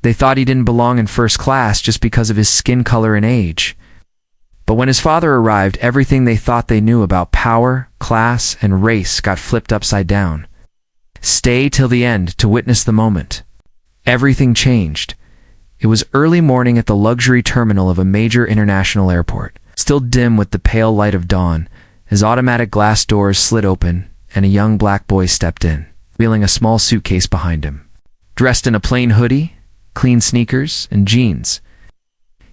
They thought he didn't belong in first class just because of his skin color and age. But when his father arrived, everything they thought they knew about power, class, and race got flipped upside down. Stay till the end to witness the moment. Everything changed. It was early morning at the luxury terminal of a major international airport, still dim with the pale light of dawn, as automatic glass doors slid open and a young black boy stepped in, wheeling a small suitcase behind him. Dressed in a plain hoodie, clean sneakers, and jeans,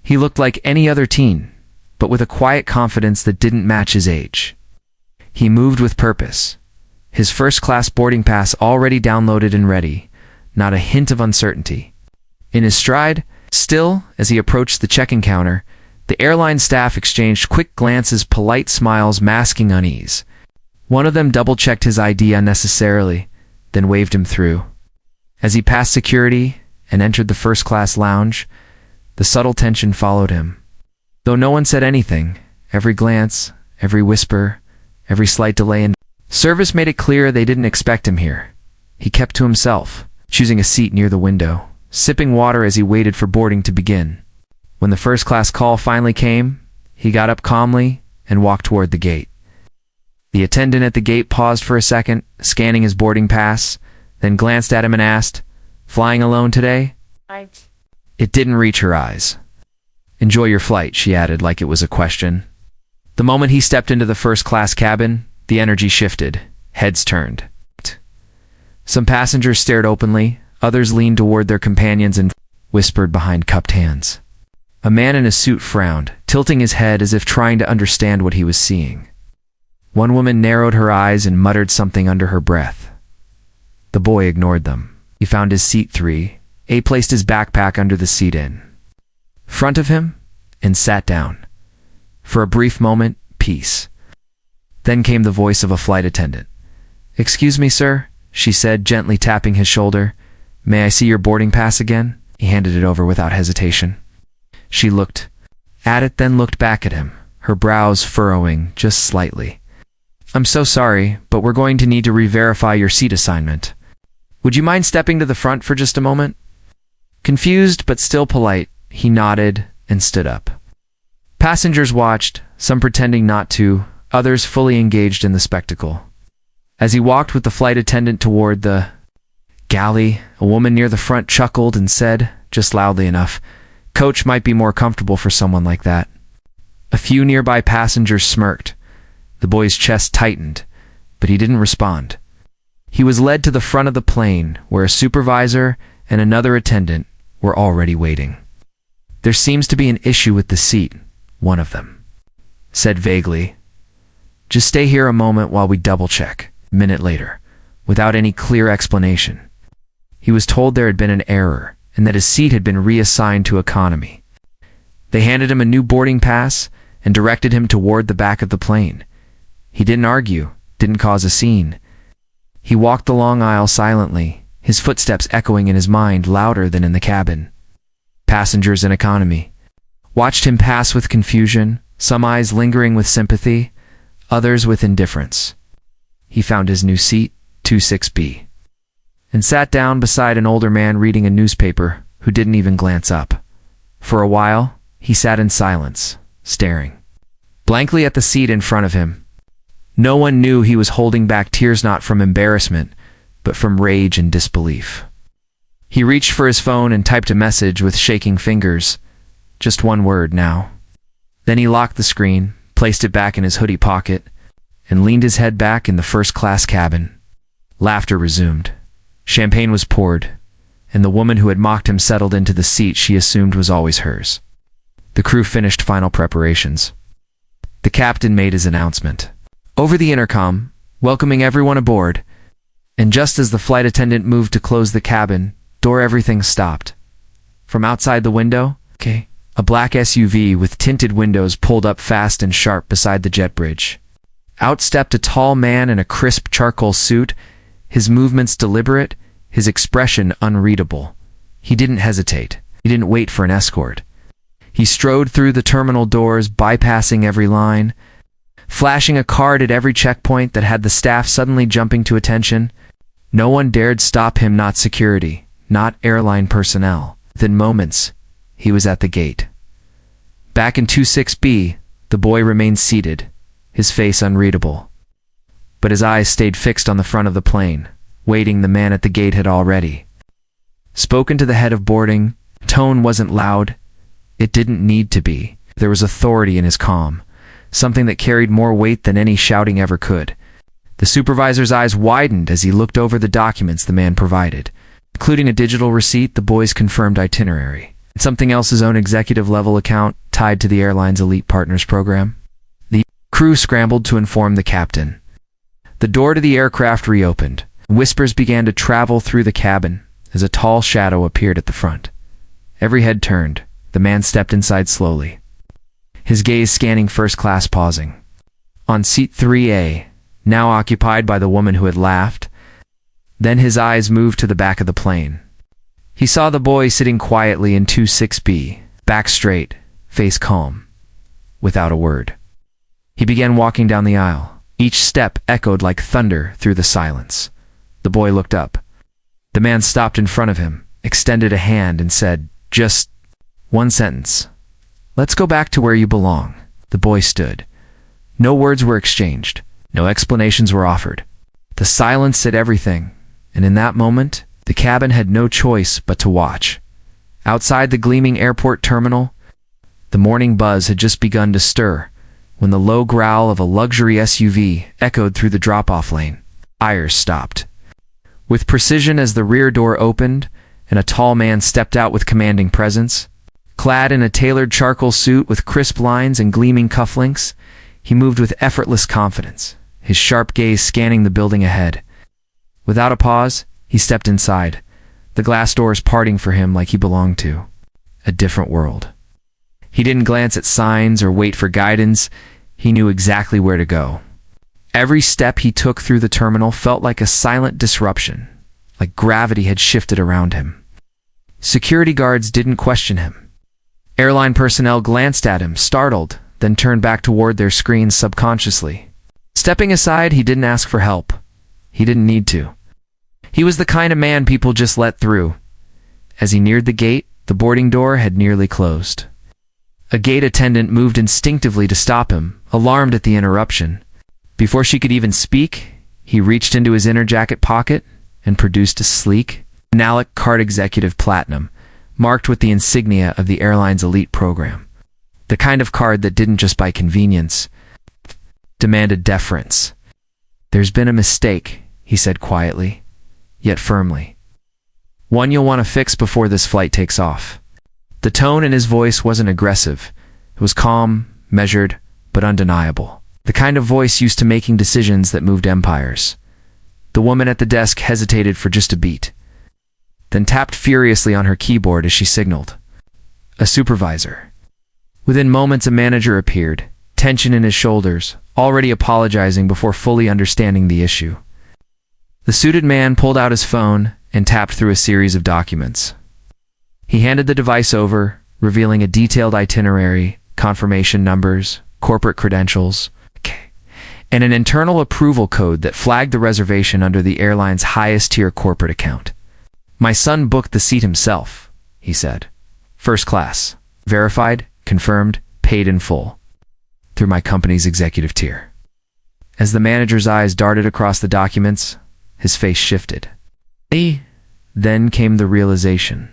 he looked like any other teen, but with a quiet confidence that didn't match his age. He moved with purpose, his first-class boarding pass already downloaded and ready, not a hint of uncertainty. In his stride, still, as he approached the check-in counter, the airline staff exchanged quick glances, polite smiles masking unease. One of them double-checked his ID unnecessarily, then waved him through. As he passed security and entered the first-class lounge, the subtle tension followed him. Though no one said anything, every glance, every whisper, every slight delay in service made it clear they didn't expect him here. He kept to himself, choosing a seat near the window, sipping water as he waited for boarding to begin. When the first-class call finally came, he got up calmly and walked toward the gate. The attendant at the gate paused for a second, scanning his boarding pass, then glanced at him and asked, "Flying alone today?" It didn't reach her eyes. "Enjoy your flight," she added like it was a question. The moment he stepped into the first-class cabin, the energy shifted, heads turned. Some passengers stared openly, others leaned toward their companions and whispered behind cupped hands. A man in a suit frowned, tilting his head as if trying to understand what he was seeing. One woman narrowed her eyes and muttered something under her breath. The boy ignored them. He found his seat 3A, placed his backpack under the seat in front of him, and sat down. For a brief moment, peace. Then came the voice of a flight attendant. "Excuse me, sir," she said, gently tapping his shoulder. "May I see your boarding pass again?" He handed it over without hesitation. She looked at it, then looked back at him, her brows furrowing just slightly. "I'm so sorry, but we're going to need to re-verify your seat assignment. Would you mind stepping to the front for just a moment?" Confused but still polite, he nodded and stood up. Passengers watched, some pretending not to, others fully engaged in the spectacle. As he walked with the flight attendant toward the galley, a woman near the front chuckled and said, just loudly enough, "Coach might be more comfortable for someone like that." A few nearby passengers smirked. The boy's chest tightened, but he didn't respond. He was led to the front of the plane, where a supervisor and another attendant were already waiting. "There seems to be an issue with the seat," one of them said vaguely. "Just stay here a moment while we double-check." A minute later, without any clear explanation, he was told there had been an error and that his seat had been reassigned to economy. They handed him a new boarding pass and directed him toward the back of the plane. He didn't argue, didn't cause a scene. He walked the long aisle silently, his footsteps echoing in his mind louder than in the cabin. Passengers in economy watched him pass with confusion, some eyes lingering with sympathy, others with indifference. He found his new seat, 26B, and sat down beside an older man reading a newspaper who didn't even glance up. For a while, he sat in silence, staring blankly at the seat in front of him. No one knew he was holding back tears, not from embarrassment, but from rage and disbelief. He reached for his phone and typed a message with shaking fingers. Just one word now. Then he locked the screen, placed it back in his hoodie pocket, and leaned his head back in the first-class cabin. Laughter resumed. Champagne was poured, and the woman who had mocked him settled into the seat she assumed was always hers. The crew finished final preparations. The captain made his announcement over the intercom, welcoming everyone aboard, and just as the flight attendant moved to close the cabin door, everything stopped. From outside the window, a black SUV with tinted windows pulled up fast and sharp beside the jet bridge. Out stepped a tall man in a crisp charcoal suit, his movements deliberate, his expression unreadable. He didn't hesitate. He didn't wait for an escort. He strode through the terminal doors, bypassing every line, flashing a card at every checkpoint that had the staff suddenly jumping to attention. No one dared stop him, not security, not airline personnel. Within moments, he was at the gate. Back in 26B, the boy remained seated, his face unreadable. But his eyes stayed fixed on the front of the plane, waiting. The man at the gate had already spoken to the head of boarding. Tone wasn't loud. It didn't need to be. There was authority in his calm, something that carried more weight than any shouting ever could. The supervisor's eyes widened as he looked over the documents the man provided, including a digital receipt, the boy's confirmed itinerary, and something else, his own executive-level account tied to the airline's Elite Partners program. The crew scrambled to inform the captain. The door to the aircraft reopened. Whispers began to travel through the cabin as a tall shadow appeared at the front. Every head turned. The man stepped inside slowly, his gaze scanning first class, pausing. On seat 3A, now occupied by the woman who had laughed, then his eyes moved to the back of the plane. He saw the boy sitting quietly in 26B, back straight, face calm, without a word. He began walking down the aisle. Each step echoed like thunder through the silence. The boy looked up. The man stopped in front of him, extended a hand, and said, "Just one sentence. Let's go back to where you belong." The boy stood. No words were exchanged. No explanations were offered. The silence said everything, and in that moment, the cabin had no choice but to watch. Outside the gleaming airport terminal, the morning buzz had just begun to stir when the low growl of a luxury SUV echoed through the drop-off lane. Tires stopped. With precision as the rear door opened, and a tall man stepped out with commanding presence. Clad in a tailored charcoal suit with crisp lines and gleaming cufflinks, he moved with effortless confidence, his sharp gaze scanning the building ahead. Without a pause, he stepped inside, the glass doors parting for him like he belonged to a different world. He didn't glance at signs or wait for guidance. He knew exactly where to go. Every step he took through the terminal felt like a silent disruption, like gravity had shifted around him. Security guards didn't question him. Airline personnel glanced at him, startled, then turned back toward their screens subconsciously. Stepping aside, he didn't ask for help. He didn't need to. He was the kind of man people just let through. As he neared the gate, the boarding door had nearly closed. A gate attendant moved instinctively to stop him, alarmed at the interruption. Before she could even speak, he reached into his inner jacket pocket and produced a sleek, metallic card, Executive Platinum, marked with the insignia of the airline's elite program. The kind of card that didn't just buy convenience, demanded deference. "There's been a mistake," he said quietly, yet firmly. "One you'll want to fix before this flight takes off." The tone in his voice wasn't aggressive. It was calm, measured, but undeniable. The kind of voice used to making decisions that moved empires. The woman at the desk hesitated for just a beat, then tapped furiously on her keyboard as she signaled. A supervisor. Within moments, a manager appeared, tension in his shoulders, already apologizing before fully understanding the issue. The suited man pulled out his phone and tapped through a series of documents. He handed the device over, revealing a detailed itinerary, confirmation numbers, corporate credentials, and an internal approval code that flagged the reservation under the airline's highest-tier corporate account. "My son booked the seat himself," he said. "First class. Verified, confirmed, paid in full. Through my company's executive tier." As the manager's eyes darted across the documents, his face shifted. Then came the realization.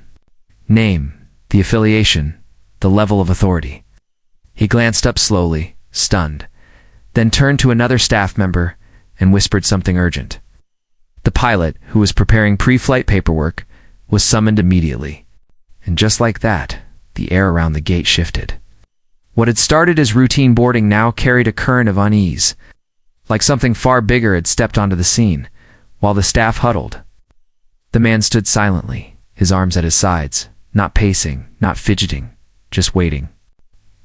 Name, the affiliation, the level of authority. He glanced up slowly, stunned, then turned to another staff member and whispered something urgent. The pilot, who was preparing pre-flight paperwork, was summoned immediately. And just like that, the air around the gate shifted. What had started as routine boarding now carried a current of unease, like something far bigger had stepped onto the scene, while the staff huddled. The man stood silently, his arms at his sides, not pacing, not fidgeting, just waiting.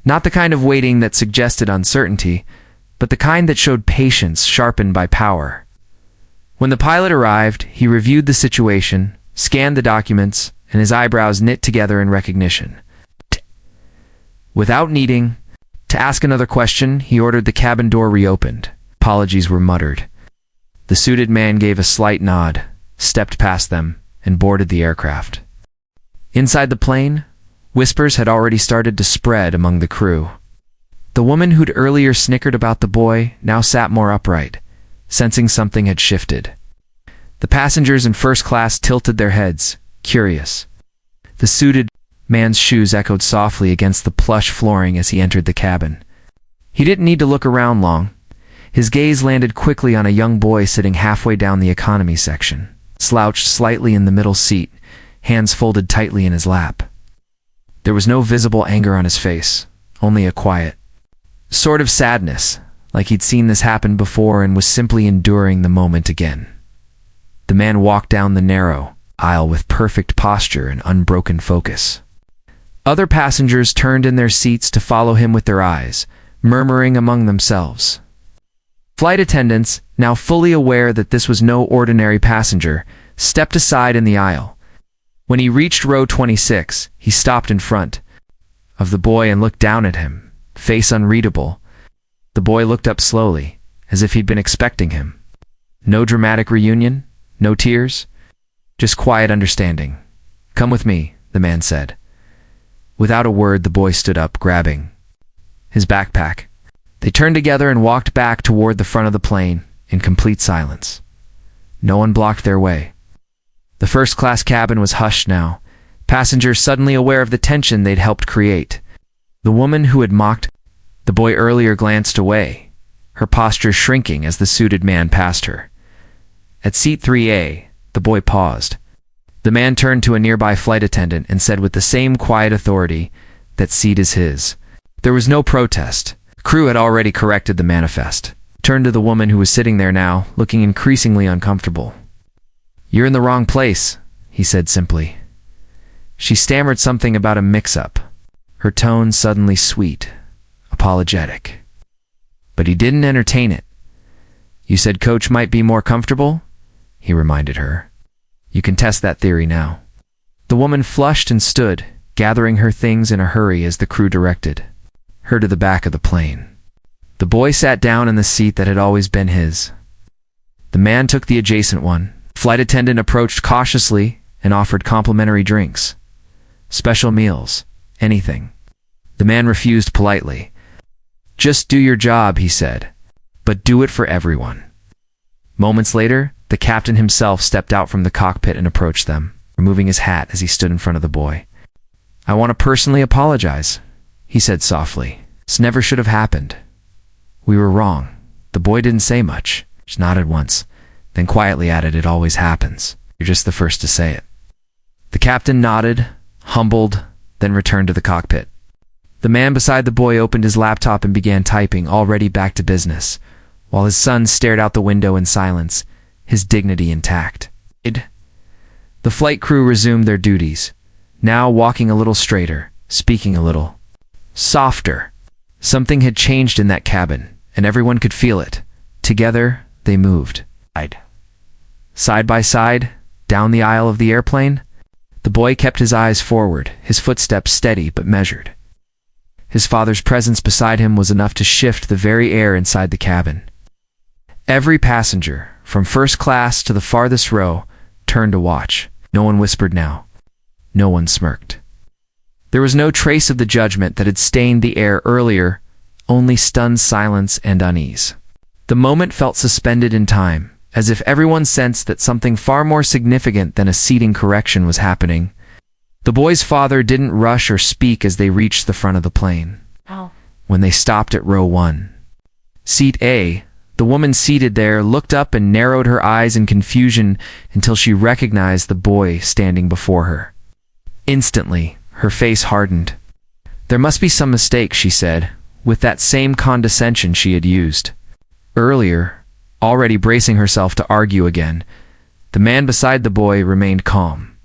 Not the kind of waiting that suggested uncertainty, but the kind that showed patience sharpened by power. When the pilot arrived, he reviewed the situation, scanned the documents, and his eyebrows knit together in recognition. Without needing to ask another question, he ordered the cabin door reopened. Apologies were muttered. The suited man gave a slight nod, stepped past them, and boarded the aircraft. Inside the plane, whispers had already started to spread among the crew. The woman who'd earlier snickered about the boy now sat more upright, sensing something had shifted. The passengers in first class tilted their heads, curious. The suited man's shoes echoed softly against the plush flooring as he entered the cabin. He didn't need to look around long. His gaze landed quickly on a young boy sitting halfway down the economy section, slouched slightly in the middle seat, hands folded tightly in his lap. There was no visible anger on his face, only a quiet sort of sadness, like he'd seen this happen before and was simply enduring the moment again. The man walked down the narrow aisle with perfect posture and unbroken focus. Other passengers turned in their seats to follow him with their eyes, murmuring among themselves. Flight attendants, now fully aware that this was no ordinary passenger, stepped aside in the aisle. When he reached row 26, he stopped in front of the boy and looked down at him, face unreadable. The boy looked up slowly, as if he'd been expecting him. No dramatic reunion, no tears, just quiet understanding. "Come with me," the man said. Without a word, the boy stood up, grabbing his backpack. They turned together and walked back toward the front of the plane in complete silence. No one blocked their way. The first-class cabin was hushed now, passengers suddenly aware of the tension they'd helped create. The woman who had mocked the boy earlier glanced away, her posture shrinking as the suited man passed her. At seat 3A, the boy paused. The man turned to a nearby flight attendant and said with the same quiet authority, "That seat is his." There was no protest. The crew had already corrected the manifest. Turned to the woman who was sitting there now, looking increasingly uncomfortable. "You're in the wrong place," he said simply. She stammered something about a mix-up, her tone suddenly sweet, apologetic. But he didn't entertain it. "You said Coach might be more comfortable?" he reminded her. "You can test that theory now." The woman flushed and stood, gathering her things in a hurry as the crew directed her to the back of the plane. The boy sat down in the seat that had always been his. The man took the adjacent one. Flight attendant approached cautiously and offered complimentary drinks. Special meals, anything. The man refused politely. "Just do your job," he said, "but do it for everyone." Moments later, the captain himself stepped out from the cockpit and approached them, removing his hat as he stood in front of the boy. "I want to personally apologize," he said softly. "This never should have happened. We were wrong." The boy didn't say much, just nodded once, then quietly added, "It always happens. You're just the first to say it." The captain nodded, humbled, then returned to the cockpit. The man beside the boy opened his laptop and began typing, already back to business, while his son stared out the window in silence, his dignity intact. The flight crew resumed their duties, now walking a little straighter, speaking a little softer. Something had changed in that cabin, and everyone could feel it. Together, they moved. Side by side, down the aisle of the airplane. The boy kept his eyes forward, his footsteps steady but measured. His father's presence beside him was enough to shift the very air inside the cabin. Every passenger, from first class to the farthest row, turned to watch. No one whispered now. No one smirked. There was no trace of the judgment that had stained the air earlier, only stunned silence and unease. The moment felt suspended in time, as if everyone sensed that something far more significant than a seating correction was happening. The boy's father didn't rush or speak as they reached the front of the plane. When they stopped at row 1. Seat A, the woman seated there looked up and narrowed her eyes in confusion until she recognized the boy standing before her. Instantly, her face hardened. "There must be some mistake," she said, with that same condescension she had used earlier. Already bracing herself to argue again, the man beside the boy remained calm.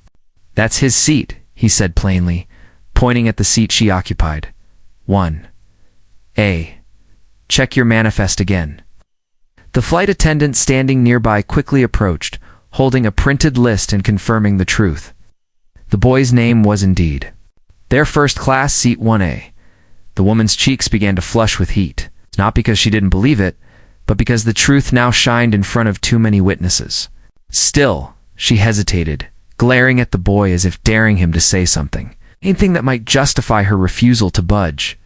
"That's his seat," he said plainly, pointing at the seat she occupied. 1A. Check your manifest again." The flight attendant standing nearby quickly approached, holding a printed list and confirming the truth. The boy's name was indeed their first class seat 1A. The woman's cheeks began to flush with heat, not because she didn't believe it, but because the truth now shined in front of too many witnesses. Still, she hesitated, glaring at the boy as if daring him to say something, anything that might justify her refusal to budge.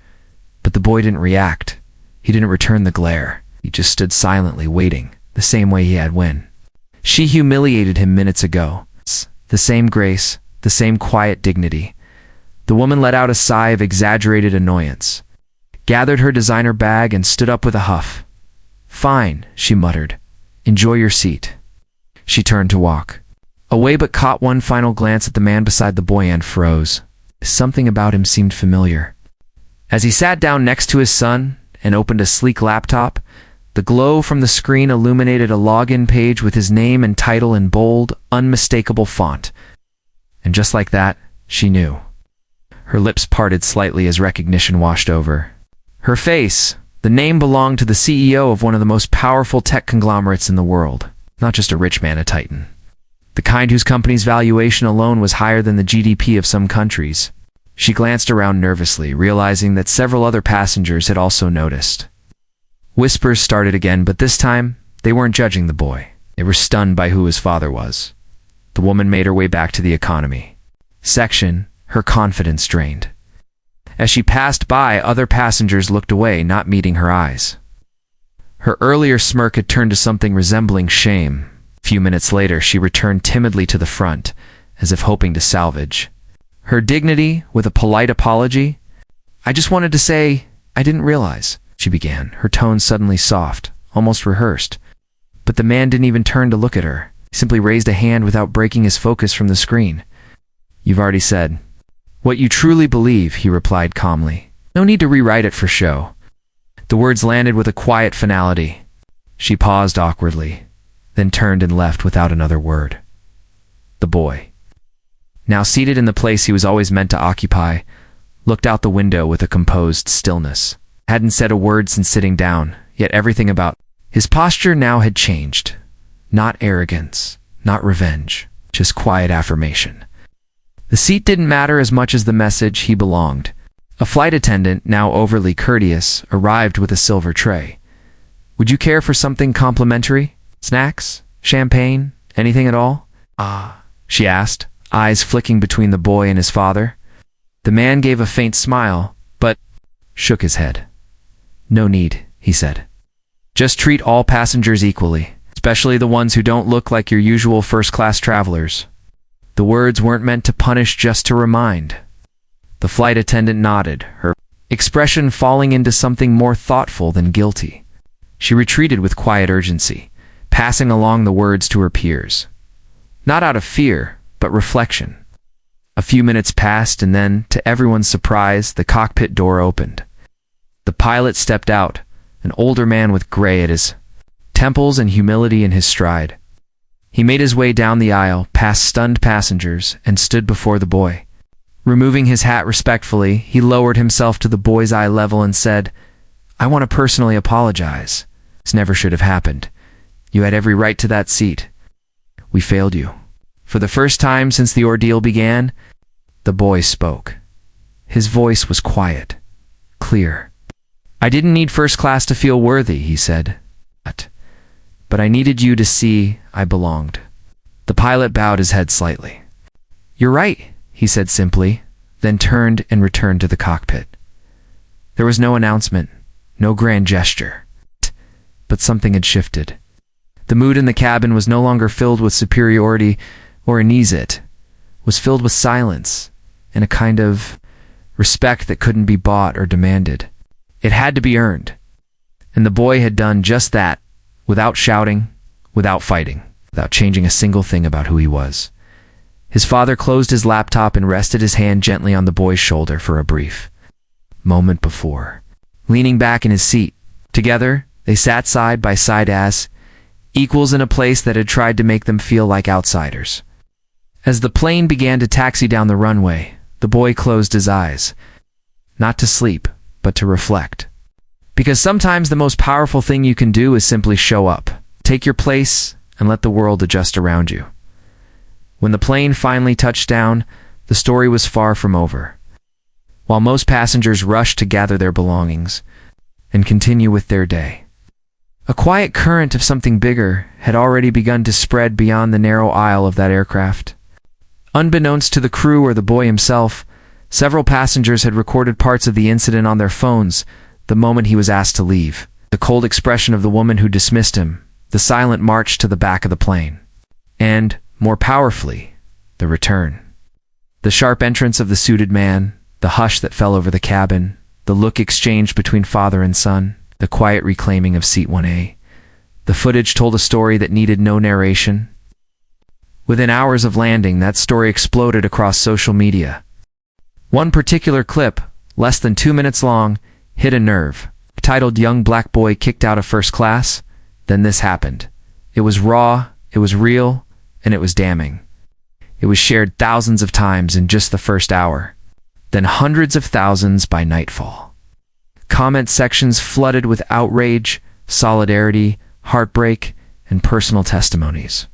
But the boy didn't react. He didn't return the glare. He just stood silently waiting, the same way he had when she humiliated him minutes ago. The same grace, the same quiet dignity. The woman let out a sigh of exaggerated annoyance, gathered her designer bag, and stood up with a huff. "Fine," she muttered. "Enjoy your seat." She turned to walk away, but caught one final glance at the man beside the boy and froze. Something about him seemed familiar. As he sat down next to his son and opened a sleek laptop, the glow from the screen illuminated a login page with his name and title in bold, unmistakable font. And just like that, she knew. Her lips parted slightly as recognition washed over her face. The name belonged to the CEO of one of the most powerful tech conglomerates in the world, not just a rich man, a titan. The kind whose company's valuation alone was higher than the GDP of some countries. She glanced around nervously, realizing that several other passengers had also noticed. Whispers started again, but this time, they weren't judging the boy. They were stunned by who his father was. The woman made her way back to the economy section, her confidence drained. As she passed by, other passengers looked away, not meeting her eyes. Her earlier smirk had turned to something resembling shame. A few minutes later, she returned timidly to the front, as if hoping to salvage her dignity with a polite apology. "I just wanted to say, I didn't realize," she began, her tone suddenly soft, almost rehearsed. But the man didn't even turn to look at her. He simply raised a hand without breaking his focus from the screen. "You've already said what you truly believe," he replied calmly. "No need to rewrite it for show." The words landed with a quiet finality. She paused awkwardly, then turned and left without another word. The boy, now seated in the place he was always meant to occupy, looked out the window with a composed stillness. Hadn't said a word since sitting down, yet everything about his posture now had changed. Not arrogance, not revenge, just quiet affirmation. The seat didn't matter as much as the message. He belonged. A flight attendant, now overly courteous, arrived with a silver tray. "Would you care for something complimentary? Snacks? Champagne? Anything at all?" "Ah," she asked, eyes flicking between the boy and his father. The man gave a faint smile, but shook his head. "No need," he said. "Just treat all passengers equally, especially the ones who don't look like your usual first-class travelers." The words weren't meant to punish, just to remind. The flight attendant nodded, her expression falling into something more thoughtful than guilty. She retreated with quiet urgency, passing along the words to her peers. Not out of fear, but reflection. A few minutes passed, and then, to everyone's surprise, the cockpit door opened. The pilot stepped out, an older man with gray at his temples and humility in his stride. He made his way down the aisle, past stunned passengers, and stood before the boy. Removing his hat respectfully, he lowered himself to the boy's eye level and said, "I want to personally apologize. This never should have happened. You had every right to that seat. We failed you." For the first time since the ordeal began, the boy spoke. His voice was quiet, clear. "I didn't need first class to feel worthy," he said. But I needed you to see I belonged." The pilot bowed his head slightly. "You're right," he said simply, then turned and returned to the cockpit. There was no announcement, no grand gesture. But something had shifted. The mood in the cabin was no longer filled with superiority or unease. It was filled with silence and a kind of respect that couldn't be bought or demanded. It had to be earned. And the boy had done just that, without shouting, without fighting, without changing a single thing about who he was. His father closed his laptop and rested his hand gently on the boy's shoulder for a brief moment before leaning back in his seat. Together, they sat side by side as equals in a place that had tried to make them feel like outsiders. As the plane began to taxi down the runway, the boy closed his eyes, not to sleep, but to reflect. Because sometimes the most powerful thing you can do is simply show up, take your place, and let the world adjust around you. When the plane finally touched down, the story was far from over. While most passengers rushed to gather their belongings and continue with their day, a quiet current of something bigger had already begun to spread beyond the narrow aisle of that aircraft. Unbeknownst to the crew or the boy himself, several passengers had recorded parts of the incident on their phones the moment he was asked to leave. The cold expression of the woman who dismissed him, the silent march to the back of the plane, and, more powerfully, the return. The sharp entrance of the suited man, the hush that fell over the cabin, the look exchanged between father and son, the quiet reclaiming of seat 1A. The footage told a story that needed no narration. Within hours of landing, that story exploded across social media. One particular clip, less than 2 minutes long, hit a nerve. Titled "Young Black Boy Kicked Out of First Class," then this happened. It was raw, it was real, and it was damning. It was shared thousands of times in just the first hour, then hundreds of thousands by nightfall. Comment sections flooded with outrage, solidarity, heartbreak, and personal testimonies.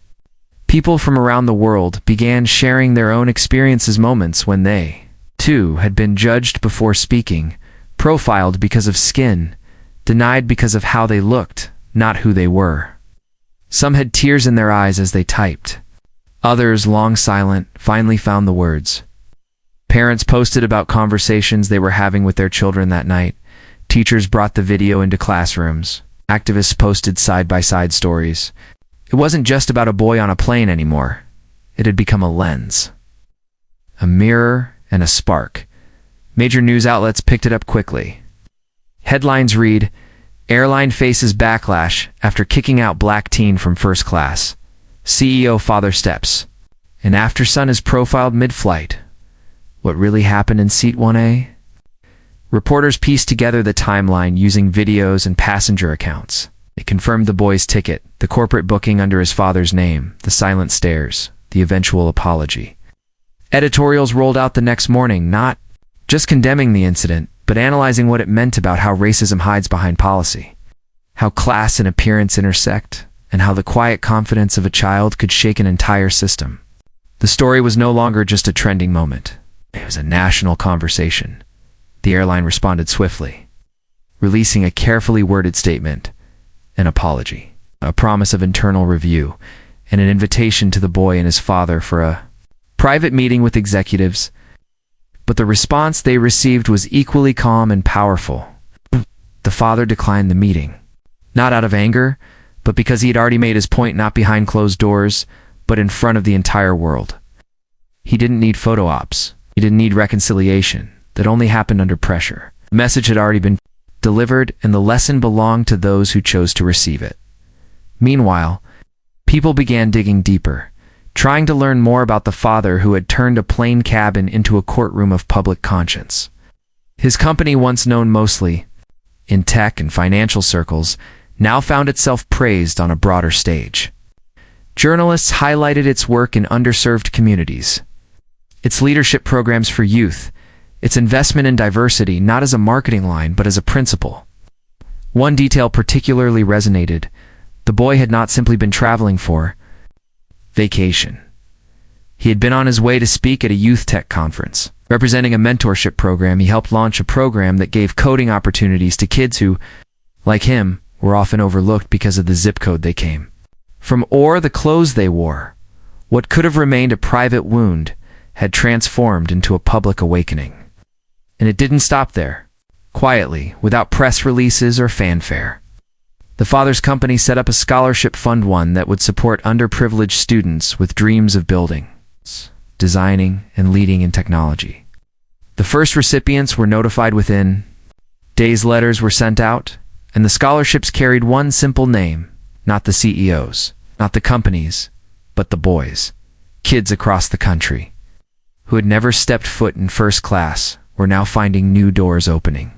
People from around the world began sharing their own experiences, moments when they, too, had been judged before speaking, profiled because of skin, denied because of how they looked, not who they were. Some had tears in their eyes as they typed. Others, long silent, finally found the words. Parents posted about conversations they were having with their children that night. Teachers brought the video into classrooms. Activists posted side-by-side stories. It wasn't just about a boy on a plane anymore. It had become a lens, a mirror, and a spark. Major news outlets picked it up quickly. Headlines read, "Airline faces backlash after kicking out black teen from first class. CEO father steps. An after-son is profiled mid-flight. What really happened in seat 1A?" Reporters pieced together the timeline using videos and passenger accounts. They confirmed the boy's ticket, the corporate booking under his father's name, the silent stares, the eventual apology. Editorials rolled out the next morning, not just condemning the incident, but analyzing what it meant about how racism hides behind policy, how class and appearance intersect, and how the quiet confidence of a child could shake an entire system. The story was no longer just a trending moment. It was a national conversation. The airline responded swiftly, releasing a carefully worded statement, an apology, a promise of internal review, and an invitation to the boy and his father for a private meeting with executives. But the response they received was equally calm and powerful. The father declined the meeting, not out of anger, but because he had already made his point, not behind closed doors, but in front of the entire world. He didn't need photo ops. He didn't need reconciliation. That only happened under pressure. The message had already been delivered, and the lesson belonged to those who chose to receive it. Meanwhile, people began digging deeper, trying to learn more about the father who had turned a plain cabin into a courtroom of public conscience. His company, once known mostly in tech and financial circles, now found itself praised on a broader stage. Journalists highlighted its work in underserved communities, its leadership programs for youth, its investment in diversity, not as a marketing line, but as a principle. One detail particularly resonated. The boy had not simply been traveling for vacation. He had been on his way to speak at a youth tech conference. Representing a mentorship program, he helped launch a program that gave coding opportunities to kids who, like him, were often overlooked because of the zip code they came from or the clothes they wore. What could have remained a private wound had transformed into a public awakening. And it didn't stop there. Quietly, without press releases or fanfare, the father's company set up a scholarship fund, one that would support underprivileged students with dreams of building, designing, and leading in technology. The first recipients were notified within days. Letters were sent out, and the scholarships carried one simple name, not the CEOs, not the companies, but the boys. Kids across the country who had never stepped foot in first class were now finding new doors opening.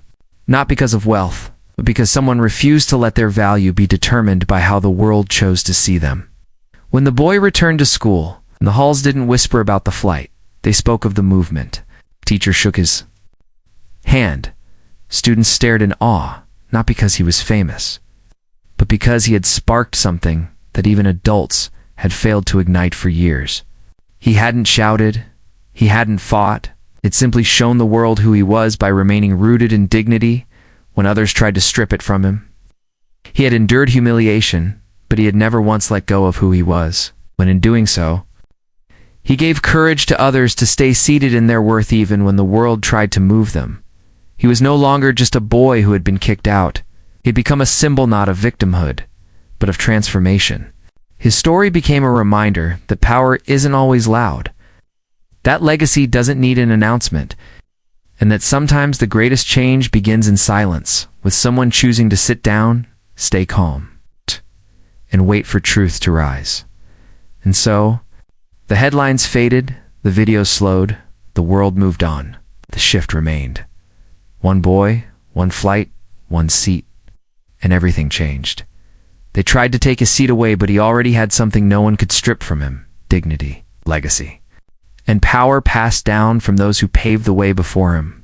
Not because of wealth, but because someone refused to let their value be determined by how the world chose to see them. When the boy returned to school, the halls didn't whisper about the flight. They spoke of the movement. Teacher shook his hand. Students stared in awe, not because he was famous, but because he had sparked something that even adults had failed to ignite for years. He hadn't shouted. He hadn't fought. It simply shown the world who he was by remaining rooted in dignity when others tried to strip it from him. He had endured humiliation, but he had never once let go of who he was. When in doing so, He gave courage to others to stay seated in their worth even when the world tried to move them. He was no longer just a boy who had been kicked out. He had become a symbol not of victimhood, but of transformation. His story became a reminder that power isn't always loud. That legacy doesn't need an announcement, and that sometimes the greatest change begins in silence, with someone choosing to sit down, stay calm, and wait for truth to rise. And so, the headlines faded, the videos slowed, the world moved on. The shift remained. One boy, one flight, one seat, and everything changed. They tried to take his seat away, but he already had something no one could strip from him: dignity, legacy, and power passed down from those who paved the way before him.